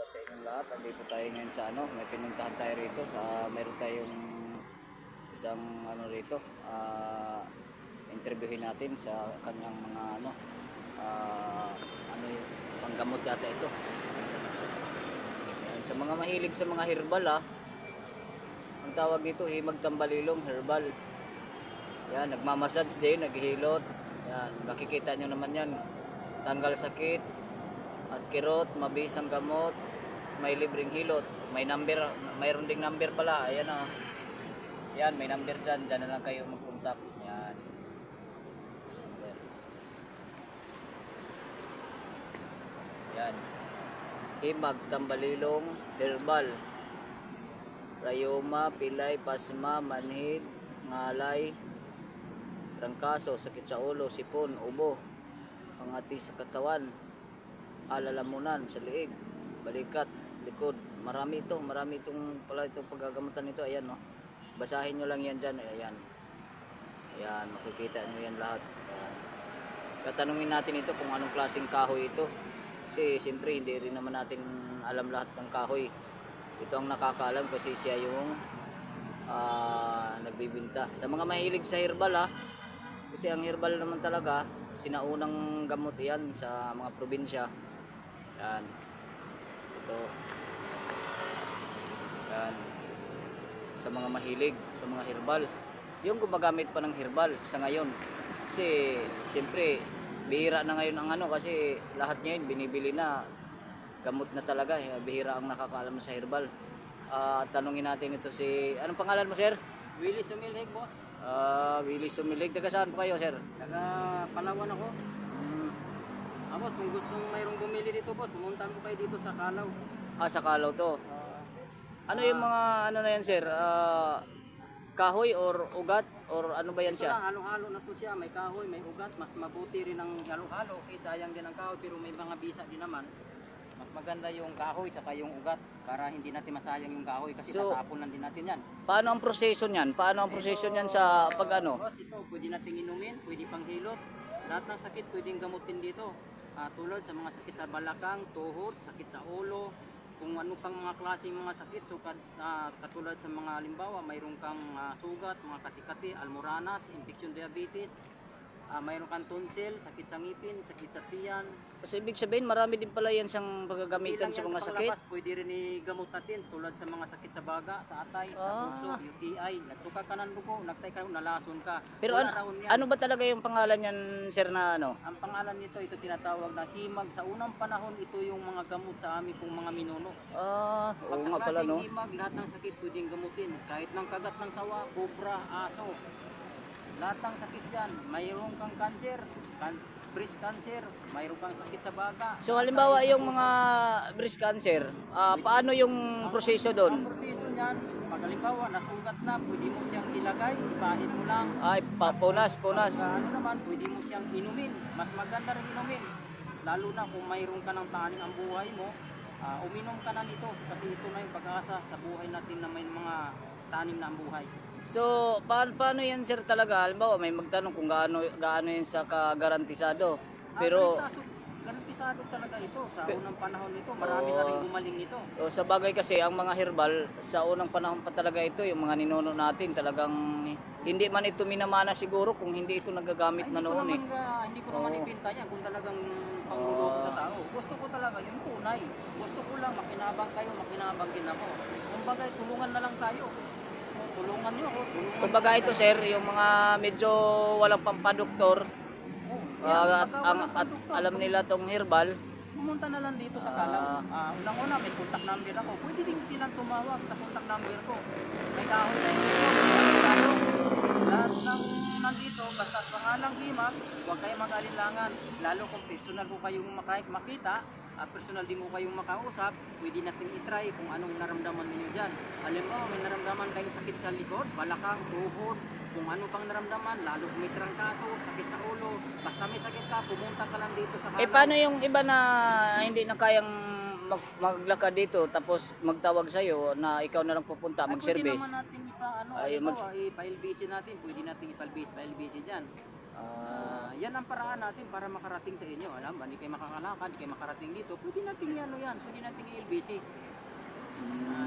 Sa inyong lahat, andito tayo ngayon sa may pinuntahan tayo rito sa meron tayong isang rito, interviewin natin sa kanyang mga yung panggamot yata ito. Yan, sa mga mahilig sa mga herbal ang tawag dito himag tambalilong herbal. Yan, nagmamassage din, naghihilot. Yan, makikita nyo naman yan. Tanggal sakit at kirot, mabisang gamot, may libreng hilot, may number, mayroon ding number pala. Ayan yan, may number dyan, dyan na lang kayo mag-contact. Yan. Yan. Himag tambalilong herbal. Rayoma, pilay, pasma, manhid, ngalay, trangkaso, sakit sa ulo, sipon, ubo, pangati sa katawan, alalamunan sa liig, balikat, likod. Marami itong pala itong paggagamutan nito. Ayan basahin nyo lang yan dyan. Ayan, makikita nyo yan lahat. Ayan. Tatanungin natin ito kung anong klaseng kahoy ito, kasi siyempre hindi rin naman natin alam lahat ng kahoy. Ito ang nakakaalam kasi siya yung nagbibinta. Sa mga mahilig sa herbal kasi ang herbal naman talaga sinaunang gamot yan sa mga probinsya. Yan. Ito. Yan. Sa mga mahilig sa mga herbal, yung gumagamit pa ng herbal sa ngayon. Kasi siyempre bihira na ngayon ang kasi lahat ngayon binibili na gamot na talaga. Bihira ang nakakaalam sa herbal. Tanungin natin ito si, anong pangalan mo, sir? Willie Sumilig, boss. Willie Sumilig. Taga saan po kayo, sir? Taga Palawan ako. Boss, kung gustong mayroong bumili dito, boss, pumunta mo kayo dito sa Kalaw. Sa Kalaw to. Ano yung mga na yan, sir? Kahoy or ugat or ano ba yan Ito siya? lang, halo-halo na to siya. May kahoy, may ugat. Mas mabuti rin ang halo-halo. Kasi sayang din ang kahoy, pero may mga bisa din naman. Mas maganda yung kahoy saka yung ugat para hindi natin masayang yung kahoy kasi tatapon lang din natin yan. Paano ang proseso niyan? Paano ang proseso niyan sa pag-ano? Boss, ito pwede nating inumin, pwede pang hilot. Lahat ng sakit pwedeng gamutin dito. Tulad sa mga sakit sa balakang, tuhod, sakit sa ulo, kung ano pang mga klaseng mga sakit. So katulad sa mga halimbawa, mayroon kang sugat, mga kati-kati, almoranas, infection diabetes, mayroon kang tonsil, sakit sa ngipin, sakit sa tiyan. So ibig sabihin marami din pala yan sang paggagamitan sa mga sakit? Pwede rin igamot natin tulad sa mga sakit sa baga, sa atay, sa puso, UTI, nagsuka ka ng dugo, nagtay ka, nalason ka. Pero ano ba talaga yung pangalan niyan, sir, na ano? Ang pangalan nito, ito tinatawag na himag. Sa unang panahon, ito yung mga gamot sa amin pong mga minuno. Oo Sa nga pala, klaseng no? himag, lahat ng sakit pwedeng gamutin. Kahit ng kagat ng sawa, cobra, aso. Lahat ng sakit dyan. Mayroon kang cancer, breast cancer, mayroon kang sakit sa baga. So halimbawa yung mga breast cancer, paano yung proseso Ang doon? proseso niyan, pag halimbawa nasugat na, pwede mo siyang ilagay, ipahid mo lang. Ay, punas. Ano naman, pwede mo siyang inumin. Mas maganda rin inumin. Lalo na kung mayroon ka ng tanim ang buhay mo, uminom ka na nito. Kasi ito na yung pag-asa sa buhay natin na may mga tanim na ang buhay. So paano yan, sir, talaga? Halimbawa may magtanong kung gaano yan sa kagarantisado. Pero Garantisado talaga ito. Sa unang panahon nito, marami na rin gumaling nito. sa bagay kasi ang mga herbal sa unang panahon pa talaga ito, yung mga ninuno natin talagang hindi man ito minamana siguro kung hindi ito nagagamit na noon eh. Hindi ko naman ibinta yan kung talagang pangluloko sa tao. Gusto ko talaga yung tunay. Gusto ko lang makinabang kayo, makinabang din ako. Kumbaga, tulungan na lang tayo. Tulungan nyo ako. Kumbaga ito, sir, yung mga medyo walang pampadoktor, at alam nila tong herbal, Pumunta na lang dito sa Kalaw. Unang-una, may contact number ako. Pwede din silang tumawag sa contact number ko. May kahon na dito. Lahat ng nandito, basta pangalang himag, huwag kayong mag-alinlangan. Lalo kung personal ko kayong makita, personal din ko kayong makausap, pwede natin itry kung anong naramdaman niyo dyan. Halimbawa, may naramdaman kayong sakit sa likod, balakang, tuhod, kung ano pang naramdaman, lalo kung may trangkaso, sakit sa ulo, basta may sakit ka, pumunta ka lang dito sa Kalaw. paano yung iba na hindi na kayang maglakad dito tapos magtawag sa iyo na ikaw na lang pupunta mag-service? Pwede naman natin ipa-LBC natin, pwede natin ipa-LBC dyan. Yan ang paraan natin para makarating sa inyo. Alam ba, hindi kayo makakalakad, hindi kayo makarating dito. Pwede natin pwede natin i-LBC.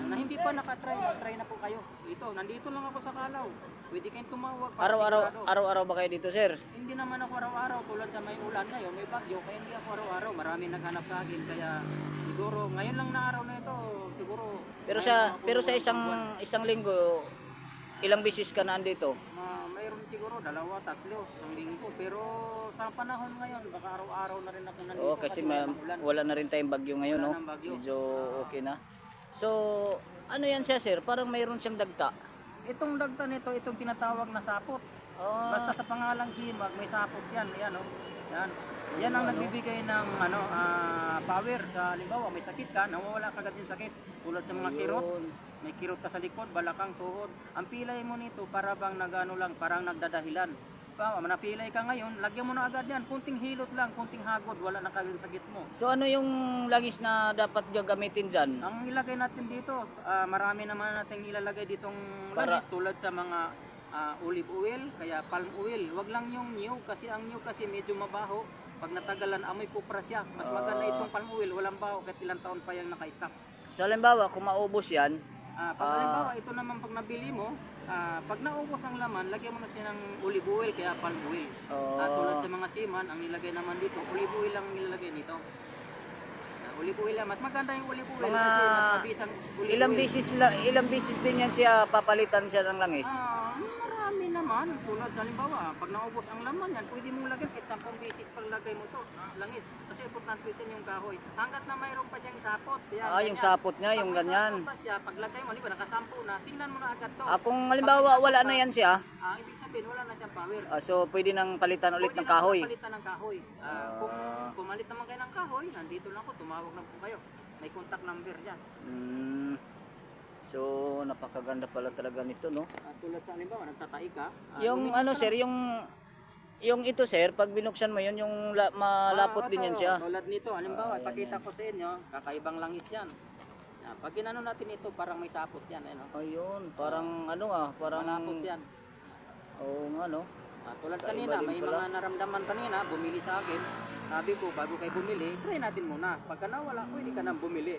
Na hindi pa nakatry, try na po kayo. Ito, nandito lang ako sa Kalaw. Pwede kayong tumawag. para sigurado. Araw-araw ba kayo dito, sir? Hindi naman ako araw-araw tulad sa may ulan ngayon, may bagyo, kaya hindi ako araw-araw. Marami naghanap sa akin, kaya siguro ngayon lang na araw na ito, siguro. Pero ngayon sa ako isang linggo, ilang bisis ka na andito? mayroon siguro 2, 3, isang linggo. Pero sa panahon ngayon, baka araw-araw na rin ako nandito. Oo, kasi ulan. wala na rin tayong bagyo ngayon, Wala no? nang bagyo. Medyo okay na. So, ano yan siya, sir? Parang mayroon siyang dagta. Itong dagta nito, itong tinatawag na sapot. Basta sa pangalang himag, may sapot yan. Yan, oh. Yan. Yan ang nagbibigay ng power sa halimbawa may sakit ka, nawawala kagad yung sakit. Tulad sa mga kirot, may kirot ka sa likod, balakang, tuhod. Ang pilay mo nito para bang parang nagdadahilan. Manapilay ka ngayon, lagyan mo na agad yan. Kunting hilot lang, kunting hagod, wala na kagad yung sakit mo. So, ano yung langis na dapat gagamitin dyan? Ang ilagay natin dito, marami naman natin ilalagay ditong Para- langis tulad sa mga olive oil, kaya palm oil. Wag lang yung new kasi ang new kasi medyo mabaho. Pag natagalan, amoy kupra siya. Mas maganda itong palm oil, walang baho kahit ilang taon pa yung naka-stock. So, halimbawa, kung maubos yan, Pag halimbawa, ito naman pag nabili mo, pag naubos ang laman, lagyan mo na siya ng olive oil, kaya palm oil. Tulad sa mga seaman, ang nilagay naman dito, olive oil lang nilalagay nito. Olive oil lang. Mas maganda yung olive oil Mga kasi mas mabisang olive oil. ilang bisis din yan siya papalitan siya ng langis? Marami naman. Tulad sa halimbawa, pag naubos ang laman yan, pwede mong lagyan kahit 10 beses pag lagay mo to langis. Kasi importante din yung kahoy. Hanggat na mayroon pa siyang sapot. Yan, Yung sapot niya, yung Pag may ganyan. sapot pa siya, pag lagay mo, halimbawa nakasampu na, tingnan mo na agad to. Kung halimbawa wala na yan siya, Ibig sabihin, wala na siyang power. so pwede nang palitan ulit Pwede ng na kahoy. palitan ng kahoy. Kung pumalit naman kayo ng kahoy, nandito lang po, tumawag na po kayo. May contact number dyan. So, napakaganda pala talaga nito, no? Tulad sa halimbawa, nagtatai ka. Yung ano, sir, yung ito, sir, pag binuksan mo yun, yung malapot din yan siya. Tulad nito, halimbawa, ipakita ko sa inyo, kakaibang langis yan. Pag ginano natin ito, parang may sapot yan. Ayun, parang parang... Malapot yan. Oo nga, no? Tulad Kaiba kanina, din may pala. mga naramdaman kanina, bumili sa akin. Sabi ko, bago kayo bumili, try natin muna. Pagka nawala, pwede ka nang bumili.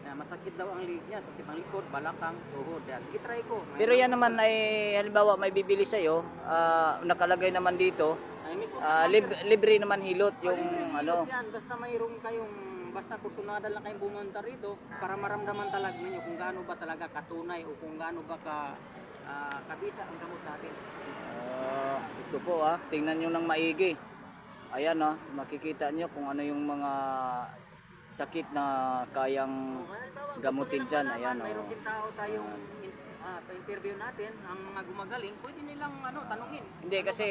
Masakit daw ang leg niya, sakit ang likod, balakang, tuhod. Yan. I-try ko. Pero yan naman ay, halimbawa, may bibili sa'yo, nakalagay naman dito, libre naman hilot yung ano. Yan, basta mayroon kayong, basta kursunada lang kayong bumunta rito para maramdaman talaga ninyo kung gaano ba talaga katunay o kung gaano ba kabisa ang gamot natin. Ito po tingnan nyo ng maigi. Ayan makikita nyo kung ano yung mga sakit na kayang gamutin dyan. Ayan Mayroon din tao tayong pa-interview natin, ang mga gumagaling, pwede nilang tanungin. Hindi kasi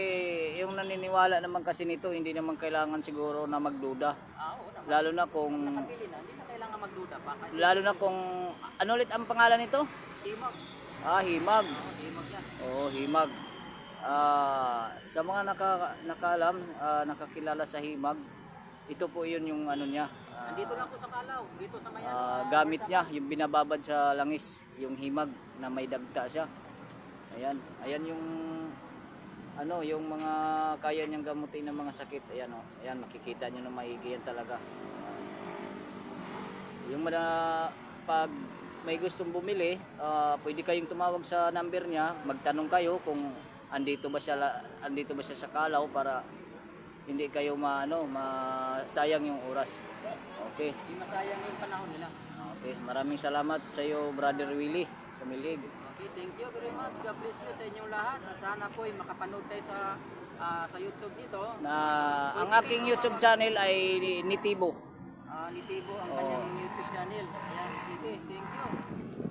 yung naniniwala naman kasi nito, hindi naman kailangan siguro na magduda. Oo naman. Lalo na kung Nakabili na, hindi na kailangan magduda pa. Kasi lalo na kung ano ulit ang pangalan nito? himag. Himag. Himag yan. Oo, himag. Sa mga nakaalam, nakakilala sa himag, ito po yun yung ano niya. Nandito lang po sa Kalaw, dito sa Mayan. Gamit niya, yung binababad sa langis, yung himag na may dagta siya. Ayan yung ano, yung mga kaya niyang gamutin ng mga sakit. Ayan, makikita niyo na maigi yan talaga. Pag may gustong bumili, pwede kayong tumawag sa number niya, magtanong kayo kung andito ba siya sa Kalaw para hindi kayo masayang yung oras. Okay. Hindi masayang yung panahon nila. Okay, maraming salamat sa iyo, Brother Willie, sa Milig. Okay, thank you very much. God bless you sa inyong lahat. At sana po ay makapanood tayo sa YouTube dito. Ang aking YouTube channel ay Nitibo. Nitibo ang kanyang YouTube channel. Ayan, okay, thank you.